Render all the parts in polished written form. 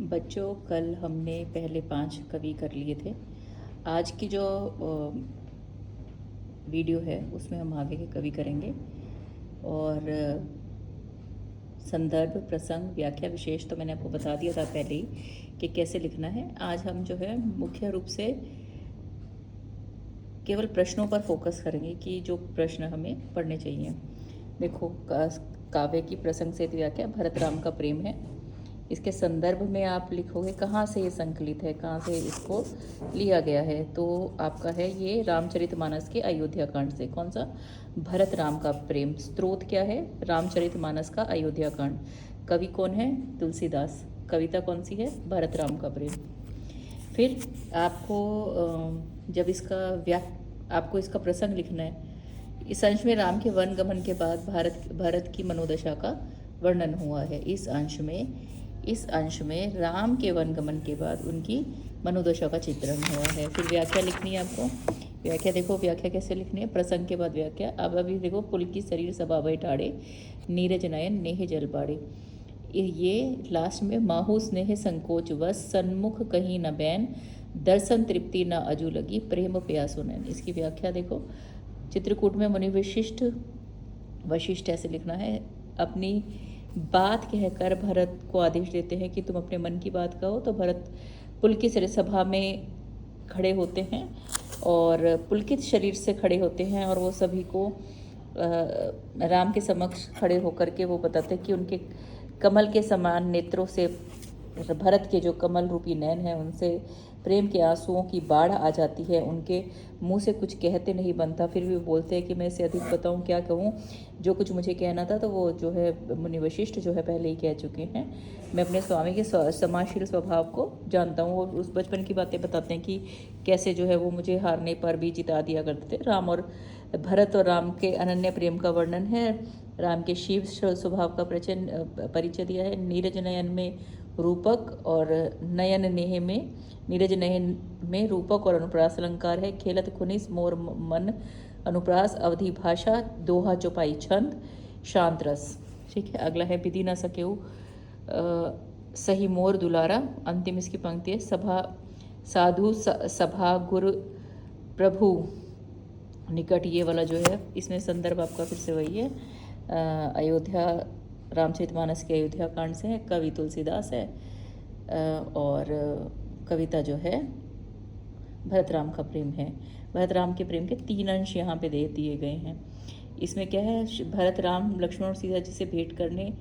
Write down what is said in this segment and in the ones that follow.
बच्चों, कल हमने पहले 5 कवि कर लिए थे। आज की जो वीडियो है उसमें हम आगे के कवि करेंगे और संदर्भ, प्रसंग, व्याख्या, विशेष तो मैंने आपको बता दिया था पहले ही कि कैसे लिखना है। आज हम जो है मुख्य रूप से केवल प्रश्नों पर फोकस करेंगे कि जो प्रश्न हमें पढ़ने चाहिए। देखो, काव्य की प्रसंग से व्याख्या भरत राम का प्रेम है। इसके संदर्भ में आप लिखोगे कहाँ से ये संकलित है, कहाँ से इसको लिया गया है। तो आपका है ये रामचरितमानस के अयोध्या कांड से। कौन सा? भरत राम का प्रेम। स्रोत क्या है? रामचरितमानस का अयोध्या कांड। कवि कौन है? तुलसीदास। कविता कौन सी है? भरत राम का प्रेम। फिर आपको जब आपको इसका प्रसंग लिखना है। इस अंश में राम के वन गमन के बाद भारत की मनोदशा का वर्णन हुआ है। इस अंश में राम के वन गमन के बाद उनकी मनोदशा का चित्रण हुआ है। फिर व्याख्या लिखनी है आपको। व्याख्या देखो, व्याख्या कैसे लिखनी है? प्रसंग के बाद व्याख्या। अब अभी देखो, पुलकित शरीर सभा भय ठाड़े, नीरज नयन नेह जल पाड़े। ये लास्ट में माहू स्नेह संकोच वस, सन्मुख कहीं न बैन, दर्शन तृप्ति न अजू लगी, प्रेम प्यासो नैन। इसकी व्याख्या देखो। चित्रकूट में मुनि वशिष्ठ ऐसे लिखना है। अपनी बात कहकर भरत को आदेश देते हैं कि तुम अपने मन की बात कहो। तो भरत पुलकित सभा में खड़े होते हैं और पुलकित शरीर से खड़े होते हैं और वो सभी को राम के समक्ष खड़े होकर के वो बताते हैं कि उनके कमल के समान नेत्रों से, भरत के जो कमल रूपी नैन हैं उनसे प्रेम के आंसुओं की बाढ़ आ जाती है। उनके मुंह से कुछ कहते नहीं बनता, फिर भी बोलते हैं कि मैं इससे अधिक बताऊं क्या कहूं। जो कुछ मुझे कहना था तो वो जो है मुनि वशिष्ठ जो है पहले ही कह चुके हैं। मैं अपने स्वामी के समाशील स्वभाव को जानता हूँ। और उस बचपन की बातें बताते हैं कि कैसे जो है वो मुझे हारने पर भी जिता दिया करते थे। राम और भरत और राम के अनन्य प्रेम का वर्णन है। राम के शिव स्वभाव का परिचय दिया है। नीरज नयन में रूपक और नयन नेह में, नीरज नयन में रूपक और अनुप्रास अलंकार है। खेलत खुनिस मोर मन अनुप्रास, अवधि भाषा, दोहा चौपाई छंद, शांत रस। ठीक है। अगला है विधि न सकेऊ सही मोर दुलारा। अंतिम इसकी पंक्ति है, साधु सभा गुरु प्रभु निकट। ये वाला जो है इसमें संदर्भ आपका फिर से वही है, अयोध्या, रामचरितमानस के अयोध्या कांड से है। कवि तुलसीदास है और कविता जो है भरत राम का प्रेम है। भरत राम के प्रेम के 3 अंश यहाँ पे दे दिए गए हैं। इसमें क्या है? भरत राम लक्ष्मण और सीता जी से भेंट करने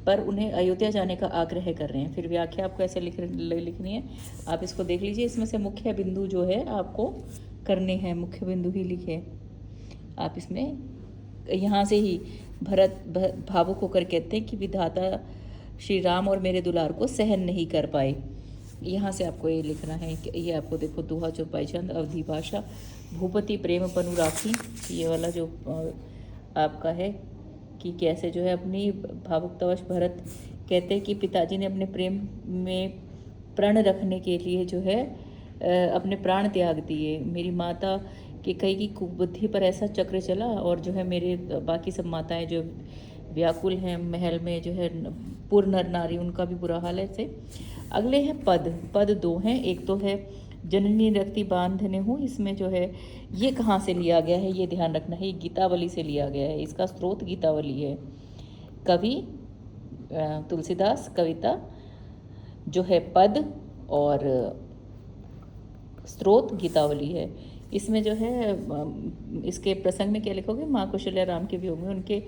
पर उन्हें अयोध्या जाने का आग्रह कर रहे हैं। फिर व्याख्या आपको ऐसे लिखनी है, आप इसको देख लीजिए। इसमें से मुख्य बिंदु जो है आपको करने हैं, मुख्य बिंदु ही लिखे आप इसमें। यहाँ से ही भरत भावुक होकर कहते हैं कि विधाता श्री राम और मेरे दुलार को सहन नहीं कर पाए। यहाँ से आपको ये लिखना है कि ये आपको देखो, दोहा चौपाई छंद, अवधि भाषा, भूपति प्रेम पनु राखी। ये वाला जो आपका है कि कैसे जो है अपनी भावुकतावश भरत कहते हैं कि पिताजी ने अपने प्रेम में प्रण रखने के लिए जो है अपने प्राण त्याग दिए। मेरी माता कि कई की कुबुद्धि पर ऐसा चक्र चला और जो है मेरे बाकी सब माताएं जो व्याकुल हैं महल में, जो है पुर नर नारी, उनका भी बुरा हाल है। से अगले हैं पद 2 हैं। एक तो है जननी रक्ति बांधने हूँ। इसमें जो है ये कहाँ से लिया गया है ये ध्यान रखना है। ये गीतावली से लिया गया है, इसका स्रोत गीतावली है। कवि तुलसीदास, कविता जो है पद और स्रोत गीतावली है। इसमें जो है इसके प्रसंग में क्या लिखोगे? माँ कौशल्या राम के वियोग में उनके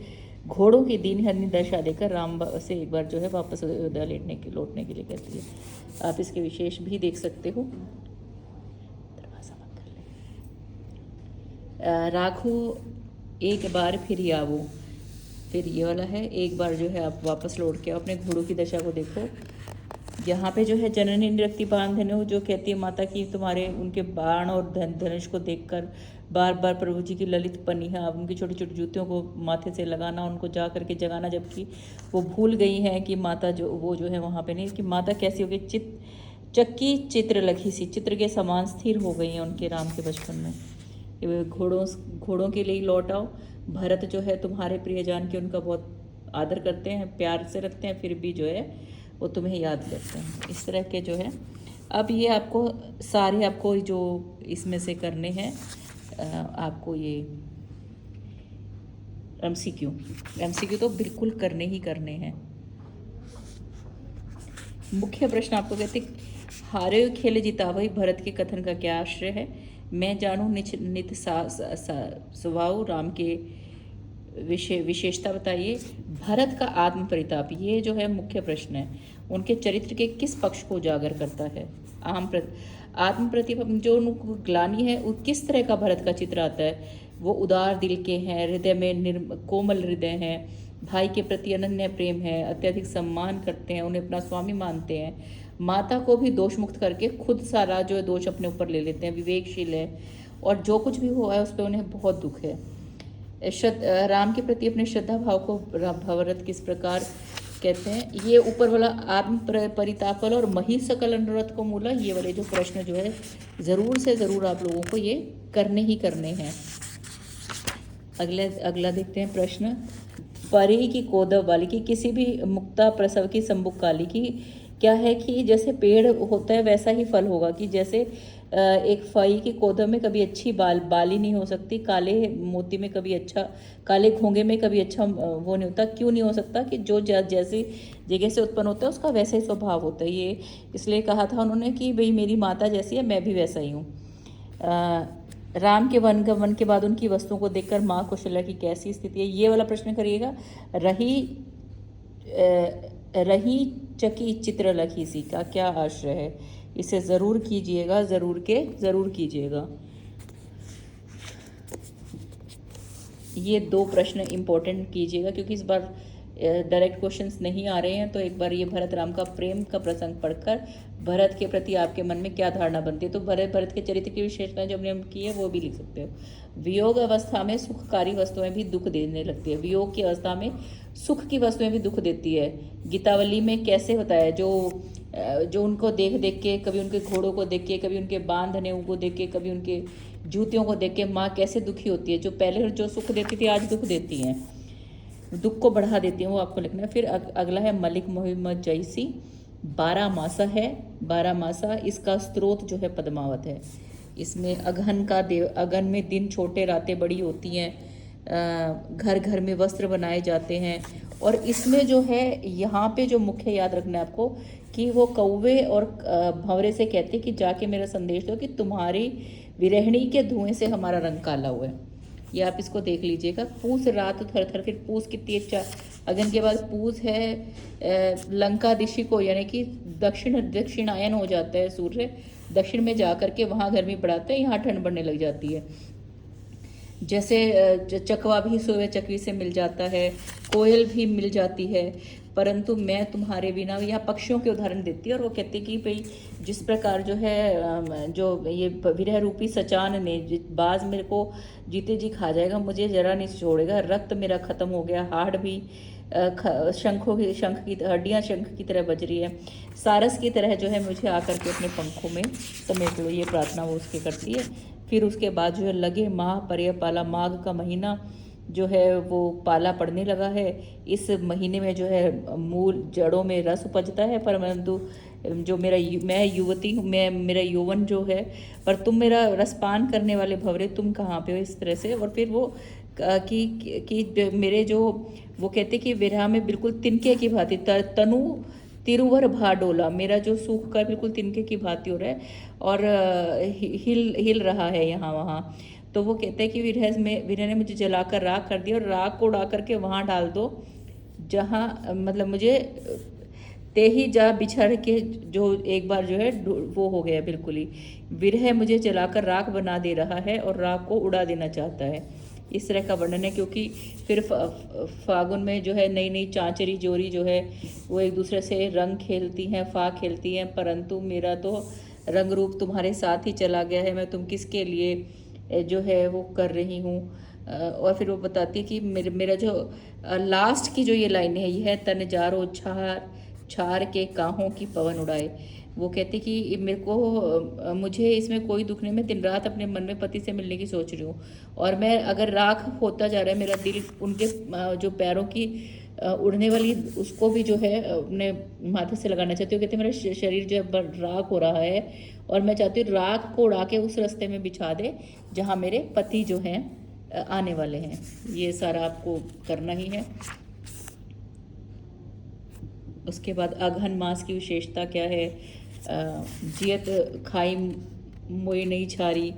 घोड़ों की दीनहरनी दशा देकर राम से एक बार जो है वापस अयोध्या लौटने के लिए कहती है। आप इसके विशेष भी देख सकते हो। दरवाजा बंद कर ले। राखो एक बार फिर आवो। फिर ये वाला है, एक बार जो है आप वापस लौट के अपने घोड़ों की दशा को देखो। यहाँ पे जो है जननी निरक्ति बांधने जो कहती है माता की तुम्हारे उनके बाण और धनुष को देखकर बार बार प्रभु जी की ललित पनिहा, उनकी छोटी छोटी जूतियों को माथे से लगाना, उनको जा करके जगाना, जबकि वो भूल गई हैं कि माता जो वो जो है वहाँ पे नहीं, कि माता कैसी हो गई, चक्की चित्र लखी सी, चित्र के समान स्थिर हो गई हैं उनके राम के बचपन में। घोड़ों के लिए लौट आओ। भरत जो है तुम्हारे प्रियजान के उनका बहुत आदर करते हैं, प्यार से रखते हैं, फिर भी जो है वो तुम्हें याद करते हैं। इस तरह के जो है, अब ये आपको सारे आपको जो इसमें से करने हैं, आपको ये एमसीक्यू तो बिल्कुल करने ही करने हैं। मुख्य प्रश्न आपको कहते, हारे खेल जीता भाई भरत के कथन का क्या आश्रय है। मैं जानू नित स्वभाव राम के विशेषता बताइए। भरत का आत्म परिताप, ये जो है मुख्य प्रश्न है, उनके चरित्र के किस पक्ष को उजागर करता है। आत्म प्रतिभा जो उनको ग्लानि है, वो किस तरह का भरत का चित्र आता है। वो उदार दिल के हैं, हृदय में कोमल हृदय हैं, भाई के प्रति अनन्य प्रेम है, अत्यधिक सम्मान करते हैं, उन्हें अपना स्वामी मानते हैं, माता को भी दोष मुक्त करके खुद सारा जो है दोष अपने ऊपर ले लेते हैं, विवेकशील है, और जो कुछ भी हुआ है उस पर उन्हें बहुत दुख है। राम के प्रति अपने श्रद्धा भाव को भरत किस प्रकार कहते हैं। ये ऊपर वाला आत्म परिताप वाला और मही सकल अनुरथ को मूला, ये वाले जो प्रश्न जो है ज़रूर से ज़रूर आप लोगों को ये करने ही करने हैं। अगला देखते हैं प्रश्न। परी की कोदव वाली की किसी भी मुक्ता प्रसव की संबुक काली की क्या है कि जैसे पेड़ होता है वैसा ही फल होगा, कि जैसे एक फई की कोदव में कभी अच्छी बाली नहीं हो सकती, काले मोती में कभी अच्छा, काले घोंगे में कभी अच्छा वो नहीं होता। क्यों नहीं हो सकता? कि जो जैसी जगह से उत्पन्न होता है उसका वैसा ही स्वभाव होता है। ये इसलिए कहा था उन्होंने कि भाई मेरी माता जैसी है मैं भी वैसा ही हूँ। राम के वन के बाद उनकी वस्तुओं को देखकर माँ कौशल्या की कैसी स्थिति है, ये वाला प्रश्न करिएगा। रही चकी चित्र लखी सी का क्या आश्रय है, इसे ज़रूर कीजिएगा, ज़रूर कीजिएगा। ये दो प्रश्न इम्पोर्टेंट कीजिएगा, क्योंकि इस बार डायरेक्ट क्वेश्चंस नहीं आ रहे हैं। तो एक बार ये भरत राम का प्रेम का प्रसंग पढ़कर भरत के प्रति आपके मन में क्या धारणा बनती है, तो भरत के चरित्र की विशेषताएं जो हमने की है वो भी लिख सकते हो। वियोग अवस्था में सुखकारी वस्तुएं भी दुख देने लगती है, वियोग की अवस्था में सुख की वस्तुएं भी दुख देती है। गीतावली में कैसे बताया, जो उनको देख देख के, कभी उनके घोड़ों को देख के, कभी उनके बांधने को देख के, कभी उनके जूतियों को देख के माँ कैसे दुखी होती है। जो पहले जो सुख देती थी आज दुख देती हैं, दुख को बढ़ा देती हैं, वो आपको लिखना है। फिर अगला है मलिक मोहम्मद जैसी 12 मासा है। 12 मासा इसका स्रोत जो है पद्मावत है। इसमें अगहन में दिन छोटे रातें बड़ी होती हैं, घर घर में वस्त्र बनाए जाते हैं। और इसमें जो है यहाँ पे जो मुख्य याद रखना है आपको, कि वो कौवे और भंवरे से कहते हैं कि जाके मेरा संदेश दो कि तुम्हारी विरहणी के धुएं से हमारा रंग काला हुआ है। ये आप इसको देख लीजिएगा। पूस रात थर थर, फिर पूस कितनी अच्छा, अगन के बाद पूस है लंका दिशि को, यानी कि दक्षिणायन हो जाता है सूर्य, दक्षिण में जा करके वहाँ गर्मी बढ़ाते हैं, यहाँ ठंड बढ़ने लग जाती है। जैसे चकवा भी सोए चकवी से मिल जाता है, कोयल भी मिल जाती है, परंतु मैं तुम्हारे बिना, यहाँ पक्षियों के उदाहरण देती है। और वो कहती कि भाई जिस प्रकार जो है जो ये विरह रूपी सचान ने, बाज मेरे को जीते जी खा जाएगा, मुझे जरा नहीं छोड़ेगा, रक्त मेरा खत्म हो गया, हाड़ भी शंख की हड्डियाँ शंख की तरह बज रही है, सारस की तरह जो है मुझे आकर के अपने पंखों में समेट लो। ये प्रार्थना वो उसकी करती है। फिर उसके बाद जो है लगे माह पर्य पाला, माघ का महीना जो है वो पाला पड़ने लगा है। इस महीने में जो है मूल जड़ों में रस उपजता है, परंतु जो मैं युवती हूँ, मेरा यौवन जो है, पर तुम मेरा रसपान करने वाले भंवरे तुम कहाँ पे हो, इस तरह से। और फिर वो कि मेरे जो वो कहते कि विरह में बिल्कुल तिनके की भांति तनु तिरुवर भा डोला, मेरा जो सूख कर बिल्कुल तिनके की भांति हो रहा है और हिल रहा है यहाँ वहाँ। तो वो कहते हैं कि विरह ने मुझे जलाकर राख कर दिया, और राख को उड़ा करके वहाँ डाल दो जहाँ, मतलब मुझे ते ही जा बिछड़ के, जो एक बार जो है वो हो गया बिल्कुल ही। विरह मुझे जलाकर राख बना दे रहा है और राख को उड़ा देना चाहता है, इस तरह का वर्णन है। क्योंकि फिर फागुन में जो है नई नई चांचरी जोरी जो है वो एक दूसरे से रंग खेलती हैं, फाग खेलती हैं, परंतु मेरा तो रंग रूप तुम्हारे साथ ही चला गया है, मैं तुम किसके लिए जो है वो कर रही हूँ। और फिर वो बताती है कि मेरा जो लास्ट की जो ये लाइनें है, यह तन जारो छार के काहों की पवन उड़ाए। वो कहते कि मुझे इसमें कोई दुख नहीं, मैं दिन रात अपने मन में पति से मिलने की सोच रही हूँ, और मैं अगर राख होता जा रहा है मेरा दिल उनके जो पैरों की उड़ने वाली उसको भी जो है अपने माथे से लगाना चाहती हूँ। कहते हैं मेरा शरीर जो है राख हो रहा है और मैं चाहती हूँ राख को उड़ा के उस रास्ते में बिछा दे जहाँ मेरे पति जो हैं आने वाले हैं। ये सारा आपको करना ही है। उसके बाद अघन मास की विशेषता क्या है, जियत खाई मोई नहीं छारी।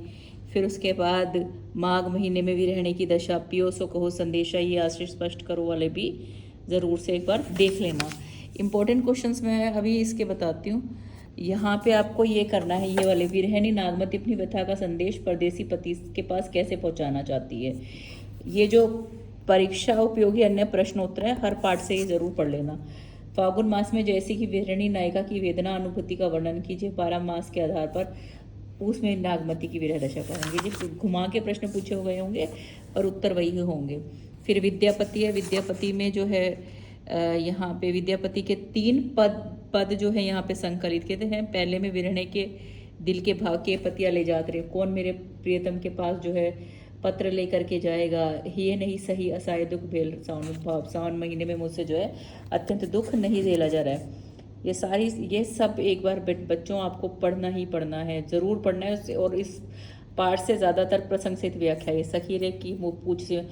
फिर उसके बाद माघ महीने में भी रहने की दशा, पियो सो कहो संदेशा, ये आश्रय स्पष्ट करो वाले भी ज़रूर से एक बार देख लेना। इंपॉर्टेंट क्वेश्चंस मैं अभी इसके बताती हूँ। यहाँ पे आपको ये करना है, ये वाले, विरहणी नागमती अपनी व्यथा का संदेश परदेसी पति के पास कैसे पहुँचाना चाहती है। ये जो परीक्षा उपयोगी अन्य प्रश्नोत्तर है, हर पार्ट से ये ज़रूर पढ़ लेना। फागुन मास में जैसे कि विरहणी नायिका की वेदना अनुभूति का वर्णन कीजिए। 12 मास के आधार पर उसमें नागमती की विरह दशा पढ़ेंगे। जो घुमा के प्रश्न पूछे हुए होंगे और उत्तर वही होंगे। फिर विद्यापति है, विद्यापति में जो है यहाँ पे विद्यापति के 3 पद जो है यहाँ पे संकलित कहते हैं। पहले में विरहणे के दिल के भाव के पतिया ले जाते रहे, कौन मेरे प्रियतम के पास जो है पत्र लेकर के जाएगा, ये नहीं सही असहाय दुख भेल सावन भाव, सावन महीने में मुझसे जो है अत्यंत दुख नहीं झेला जा रहा है। ये सब एक बार बच्चों आपको पढ़ना ही पढ़ना है, ज़रूर पढ़ना है उससे। और इस पाठ से ज़्यादातर प्रसंग सहित व्याख्या है। सखीरे की पूछ से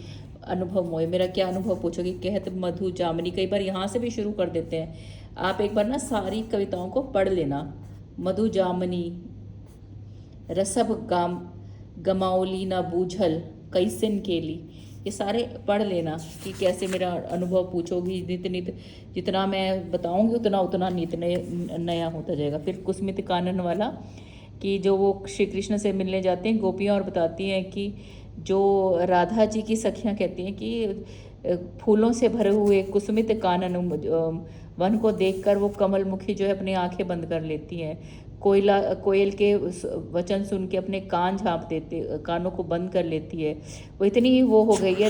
अनुभव मोए, मेरा क्या अनुभव पूछोगी। कहत मधु जामनी, कई बार यहाँ से भी शुरू कर देते हैं। आप एक बार ना सारी कविताओं को पढ़ लेना। मधु जामनी, रसभ गमाओली ना बूझल, कैसिन केली, ये सारे पढ़ लेना कि कैसे मेरा अनुभव पूछोगी। नित नित जितना मैं बताऊंगी उतना उतना नित नया होता जाएगा। फिर कुसुमित कानन वाला कि जो वो श्री कृष्ण से मिलने जाते हैं गोपियाँ और बताती हैं कि जो राधा जी की सखियाँ कहती हैं कि फूलों से भरे हुए कुसुमित कानन वन को देखकर वो कमल मुखी जो है अपनी आंखें बंद कर लेती हैं। कोयल के वचन सुन के अपने कान झाँप देते, कानों को बंद कर लेती है। वो इतनी वो हो गई है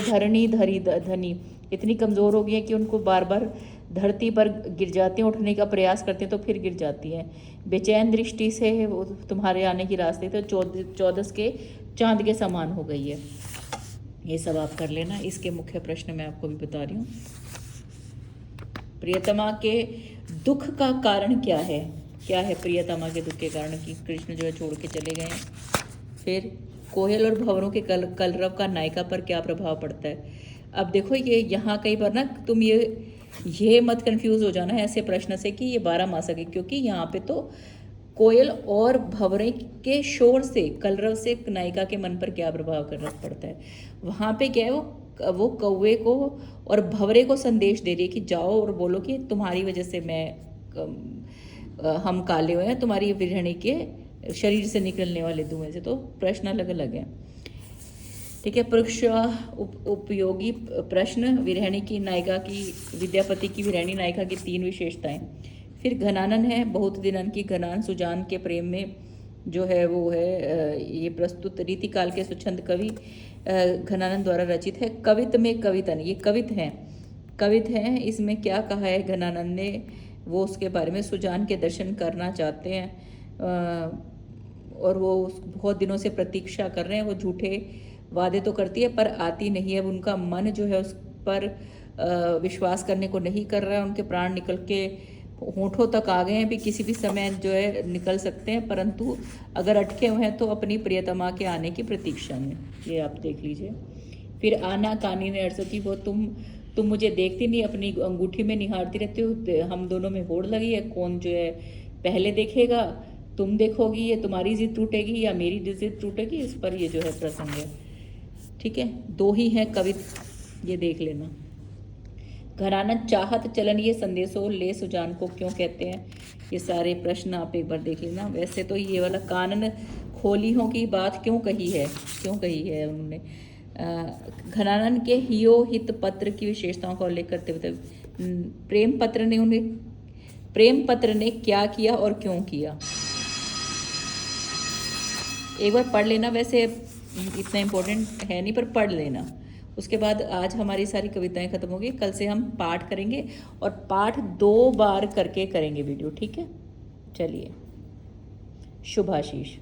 धनी इतनी कमज़ोर हो गई है कि उनको बार बार धरती पर गिर जाती हैं, उठने का प्रयास करते हैं तो फिर गिर जाती हैं। बेचैन दृष्टि से वो तुम्हारे आने की रास्ते तो 14 के चांद के समान हो गई है। ये सब आप कर लेना। इसके मुख्य प्रश्न मैं आपको भी बता रही हूँ। प्रियतमा के दुख का कारण क्या है, क्या है प्रियतमा के दुख के कारण कि कृष्ण जो है छोड़ के चले गए। फिर कोयल और भंवरों के कलरव का नायिका पर क्या प्रभाव पड़ता है। अब देखो ये यहाँ कई बार ना तुम ये मत कंफ्यूज हो जाना है ऐसे प्रश्न से कि ये 12 मासा के, क्योंकि यहाँ पे तो कोयल और भंवरे के शोर से, कलरव से नायिका के मन पर क्या प्रभाव पड़ता है। वहाँ पे क्या है, वो कौवे को और भंवरे को संदेश दे रही है कि जाओ और बोलो कि तुम्हारी वजह से हम काले हुए हैं, तुम्हारी विरहणी के शरीर से निकलने वाले धुएं से। तो प्रश्न अलग अलग हैं, ठीक है। पुरुष उपयोगी प्रश्न, विरहणी की नायिका की, विद्यापति की विरहणी नायिका की 3 विशेषताएं। फिर घनानन है, बहुत दिनन की घनान सुजान के प्रेम में जो है वो है। ये प्रस्तुत रीतिकाल के स्वच्छंद कवि घनानन द्वारा रचित है। कवित में कवितन, ये कवित हैं। इसमें क्या कहा है घनानन ने, वो उसके बारे में सुजान के दर्शन करना चाहते हैं और वो बहुत दिनों से प्रतीक्षा कर रहे हैं। वो झूठे वादे तो करती है पर आती नहीं है। उनका मन जो है उस पर विश्वास करने को नहीं कर रहा है। उनके प्राण निकल के होठों तक आ गए हैं, भी किसी भी समय जो है निकल सकते हैं, परंतु अगर अटके हुए हैं तो अपनी प्रियतमा के आने की प्रतीक्षा में। ये आप देख लीजिए। फिर आना कानी ने अर्ज की, वो तुम मुझे देखती नहीं, अपनी अंगूठी में निहारती रहती हो। हम दोनों में होड़ लगी है, कौन जो है पहले देखेगा। तुम देखोगी, ये तुम्हारी जिद टूटेगी या मेरी जिद टूटेगी, इस पर ये जो है प्रसंग है, ठीक है। 2 ही हैं कवि, ये देख लेना। घराना चाहत चलन ये संदेशो ले सुजान को क्यों कहते हैं। ये सारे प्रश्न आप एक बार देख लेना। वैसे तो ये वाला कानन खोलियों की बात क्यों कही है उन्होंने। घनानन के हियो हित पत्र की विशेषताओं का उल्लेख करते हुए प्रेम पत्र ने क्या किया और क्यों किया, एक बार पढ़ लेना। वैसे इतना इम्पोर्टेंट है नहीं पर पढ़ लेना। उसके बाद आज हमारी सारी कविताएं खत्म होगी। कल से हम पाठ करेंगे और पाठ 2 बार करके करेंगे वीडियो, ठीक है। चलिए, शुभाशीष।